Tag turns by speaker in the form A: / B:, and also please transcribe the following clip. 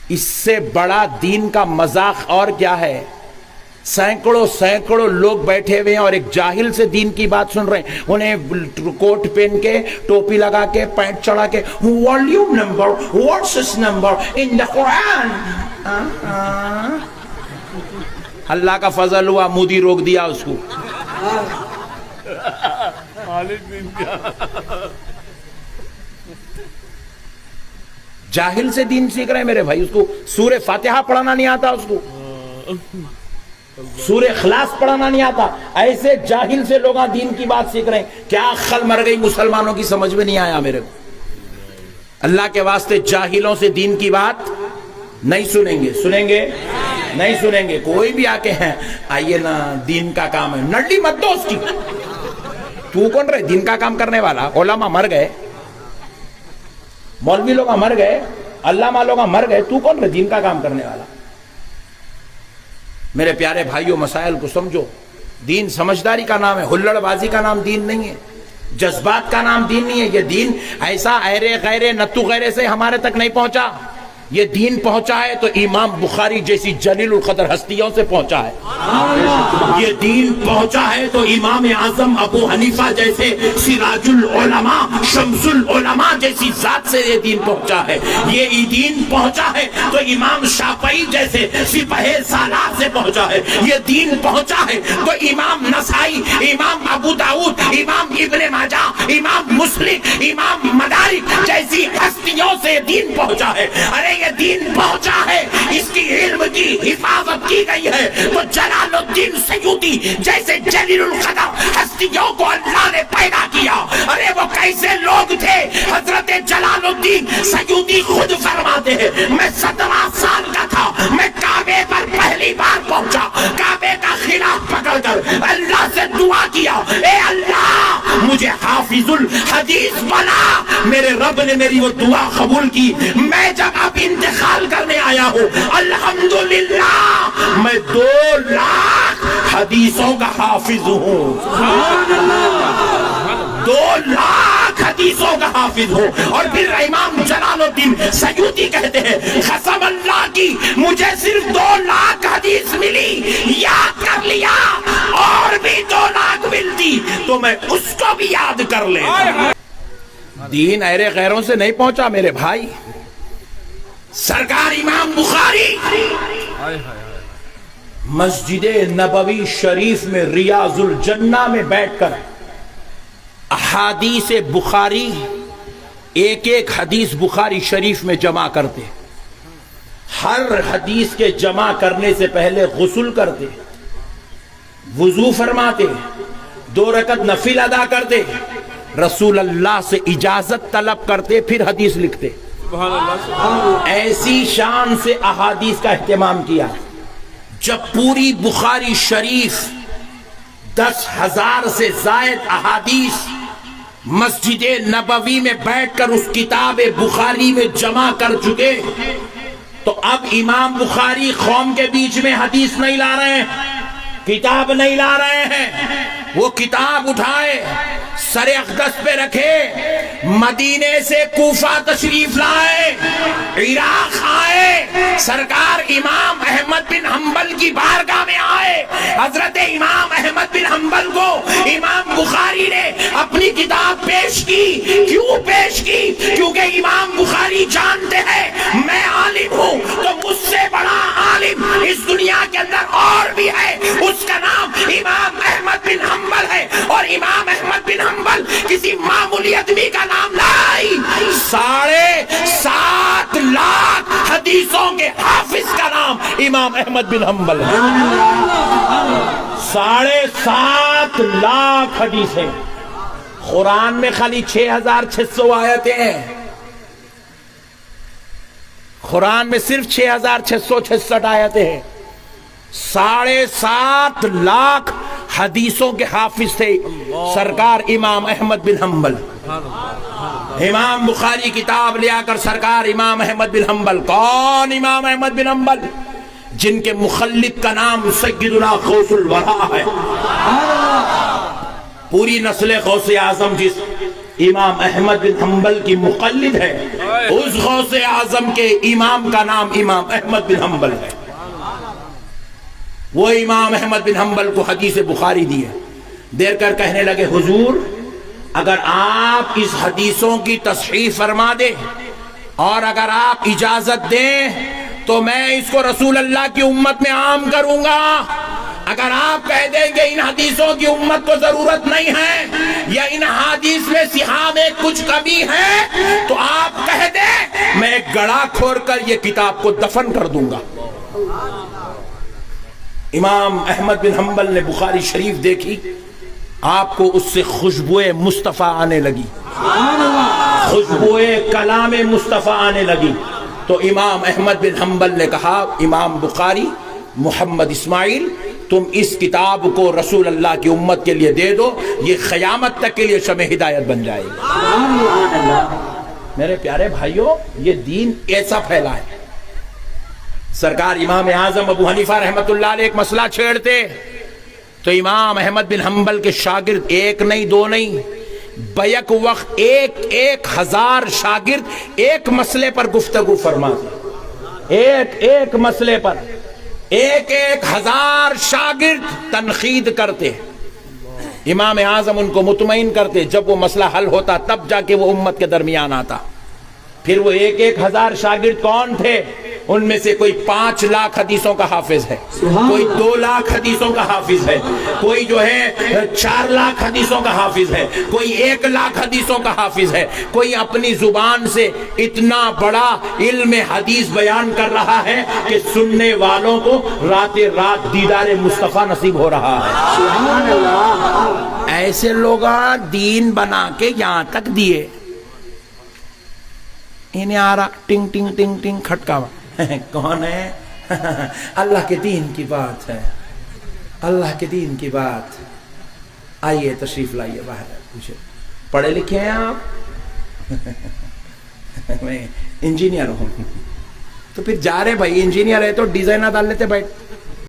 A: اس سے بڑا دین کا مذاق اور کیا ہے؟ سینکڑوں لوگ بیٹھے ہوئے ہیں اور ایک جاہل سے دین کی بات سن رہے ہیں، انہیں کوٹ پہن کے، ٹوپی لگا کے، پینٹ چڑھا کے، والیوم نمبر، واٹس اس نمبر ان دا قرآن. اللہ کا فضل ہوا، مودی روک دیا اس کو. جاہل سے دین سیکھ رہے ہیں میرے بھائی. اس کو سورہ فاتحہ پڑھنا نہیں آتا، اس کو سورہ اخلاص پڑھنا نہیں آتا. ایسے جاہل سے لوگ دین کی بات سیکھ رہے ہیں. کیا خل مر گئی مسلمانوں کی، سمجھ میں نہیں آیا میرے کو. اللہ کے واسطے جاہلوں سے دین کی بات نہیں سنیں گے. سنیں گے؟ نہیں سنیں گے. کوئی بھی آ کے ہیں آئیے نا دین کا کام ہے، نڈی مت دو اس کی. تو کون رہے دین کا کام کرنے والا؟ علماء مر گئے، مولوی لوگ مر گئے، علامہ لوگ مر گئے، تو کون رہے دین کا کام کرنے والا؟ میرے پیارے بھائیوں، مسائل کو سمجھو. دین سمجھداری کا نام ہے، ہلڑ بازی کا نام دین نہیں ہے، جذبات کا نام دین نہیں ہے. یہ دین ایسا ایرے غیرے نتو غیرے سے ہمارے تک نہیں پہنچا. یہ دین پہنچا ہے تو امام بخاری جیسی جلیل القدر ہستیوں سے پہنچا ہے. یہ دین پہنچا ہے تو امام اعظم ابو حنیفہ جیسے سراج العلماء شمس العلماء جیسی ذات سے یہ دین پہنچا ہے. یہ دین پہنچا ہے تو امام شافعی جیسے سپہ سالار سے پہنچا ہے. یہ دین پہنچا ہے تو امام نسائی، امام ابو داؤد، امام ابن ماجہ، امام مسلم، امام مدارک جیسی ہستیوں سے دین پہنچا ہے. ارے یہ دین پہنچا ہے، اس کی علم کی حفاظت کی گئی ہے تو جلال الدین سیوطی جیسے جلیل القدر ہستیوں کو اللہ نے پیدا کیا. ارے وہ کیسے لوگ تھے؟ حضرت جلال الدین سیوطی خود فرماتے ہیں، میں 17 سال کا تھا، میں کعبے پر پہلی بار پہنچا، کعبے کا خلاف پکڑ کر اللہ سے دعا کیا، اے اللہ مجھے حافظ الحدیث بنا. میرے رب نے میری وہ دعا قبول کی. میں جب اب انتقال کرنے آیا ہوں، الحمدللہ میں 2 لاکھ حدیثوں کا حافظ ہوں. 2 لاکھ حدیثوں کا حافظ ہوں. اور پھر امام جلال الدین سیوطی کہتے ہیں، قسم اللہ کی مجھے صرف 2 لاکھ حدیث ملی، یاد کر لیا، اور بھی 2 لاکھ ملتی تو میں اس کو بھی یاد کر لیتا. دین ایرے غیروں سے نہیں پہنچا میرے بھائی. سرکار امام بخاری مسجد نبوی شریف میں ریاض الجنہ میں بیٹھ کر احادیث بخاری ایک ایک حدیث بخاری شریف میں جمع کرتے. ہر حدیث کے جمع کرنے سے پہلے غسل کرتے، وضو فرماتے، 2 رکعت نفل ادا کرتے، رسول اللہ سے اجازت طلب کرتے، پھر حدیث لکھتے. ایسی شان سے احادیث کا اہتمام کیا. جب پوری بخاری شریف 10,000 سے زائد احادیث مسجد نبوی میں بیٹھ کر اس کتاب بخاری میں جمع کر چکے تو اب امام بخاری قوم کے بیچ میں حدیث نہیں لا رہے ہیں، کتاب نہیں لا رہے ہیں. وہ کتاب اٹھائے، سر اقدس پہ رکھے، مدینے سے کوفہ تشریف لائے، عراق آئے، سرکار امام احمد بن حنبل کی بارگاہ میں آئے. حضرت امام احمد بن حنبل کو امام بخاری نے اپنی کتاب پیش کی. کیوں پیش کی؟ کیونکہ امام بخاری جانتے ہیں میں عالم ہوں تو مجھ سے بڑا عالم اس دنیا کے اندر اور بھی ہے، اس کا نام امام احمد بن حنبل ہے. اور امام احمد بن حنبل کسی معمولی آدمی کا نام نہیں، 7.5 لاکھ حدیثوں کے حافظ کا نام امام احمد بن حنبل ہے. 7.5 لاکھ حدیثیں. قرآن میں خالی 6,600 آیتیں ہیں. قرآن میں صرف 6,666 آیتیں ہیں. 7.5 لاکھ حدیثوں کے حافظ تھے سرکار امام احمد بن حنبل. امام بخاری کتاب لیا کر سرکار امام احمد بن حنبل. کون امام احمد بن حنبل؟ جن کے مخلد کا نام سیدنا غوث الورا ہے. پوری نسل غوث اعظم امام احمد بن حنبل کی مقلد ہے، اس غوث اعظم کے امام کا نام امام احمد بن حنبل ہے۔ وہ امام احمد بن حنبل کو حدیث بخاری دی ہے، دیر کر کہنے لگے حضور اگر آپ اس حدیثوں کی تصحیح فرما دیں اور اگر آپ اجازت دیں تو میں اس کو رسول اللہ کی امت میں عام کروں گا، اگر آپ کہہ دیں کہ ان حدیثوں کی امت کو ضرورت نہیں ہے یا ان حدیث میں صحاح میں کچھ کمی ہے تو آپ کہہ دیں میں ایک گڑھا کھور کر یہ کتاب کو دفن کر دوں گا۔ امام احمد بن حنبل نے بخاری شریف دیکھی، آپ کو اس سے خوشبوئے مصطفیٰ آنے لگی، خوشبوئے کلام مصطفیٰ آنے لگی، تو امام احمد بن حنبل نے کہا امام بخاری محمد اسماعیل تم اس کتاب کو رسول اللہ کی امت کے لیے دے دو، یہ قیامت تک کے لیے شمع ہدایت بن جائے گی۔ میرے پیارے بھائیوں یہ دین ایسا پھیلا ہے، سرکار امام اعظم ابو حنیفہ رحمت اللہ علیہ ایک مسئلہ چھیڑتے تو امام احمد بن حنبل کے شاگرد ایک نہیں دو نہیں بیک وقت ایک ہزار شاگرد ایک مسئلے پر گفتگو فرماتے، ایک مسئلے پر ایک ہزار شاگرد تنقید کرتے، امام اعظم ان کو مطمئن کرتے، جب وہ مسئلہ حل ہوتا تب جا کے وہ امت کے درمیان آتا۔ پھر وہ ایک ہزار شاگرد کون تھے؟ ان میں سے کوئی 5 لاکھ حدیثوں کا حافظ ہے، کوئی 2 لاکھ حدیثوں کا حافظ ہے، کوئی جو ہے 4 لاکھ حدیثوں کا حافظ ہے، کوئی 1 لاکھ حدیثوں کا حافظ ہے، کوئی اپنی زبان سے اتنا بڑا علم حدیث بیان کر رہا ہے کہ سننے والوں کو رات دیدار مصطفیٰ نصیب ہو رہا ہے۔ سبحان اللہ۔ ایسے لوگ دین بنا کے یہاں تک دیے، انہیں آ رہا ٹنگ ٹنگ ٹنگ ٹنگ کھٹکا کون ہے؟ اللہ کے دین کی بات ہے، اللہ کے دین کی بات۔ آئیے تشریف لائیے باہر، پوچھے پڑھے لکھے ہیں آپ؟ میں انجینئر ہوں۔ تو پھر جا رہے بھائی انجینئر ہے تو ڈیزائنر ڈال لیتے بیٹھ،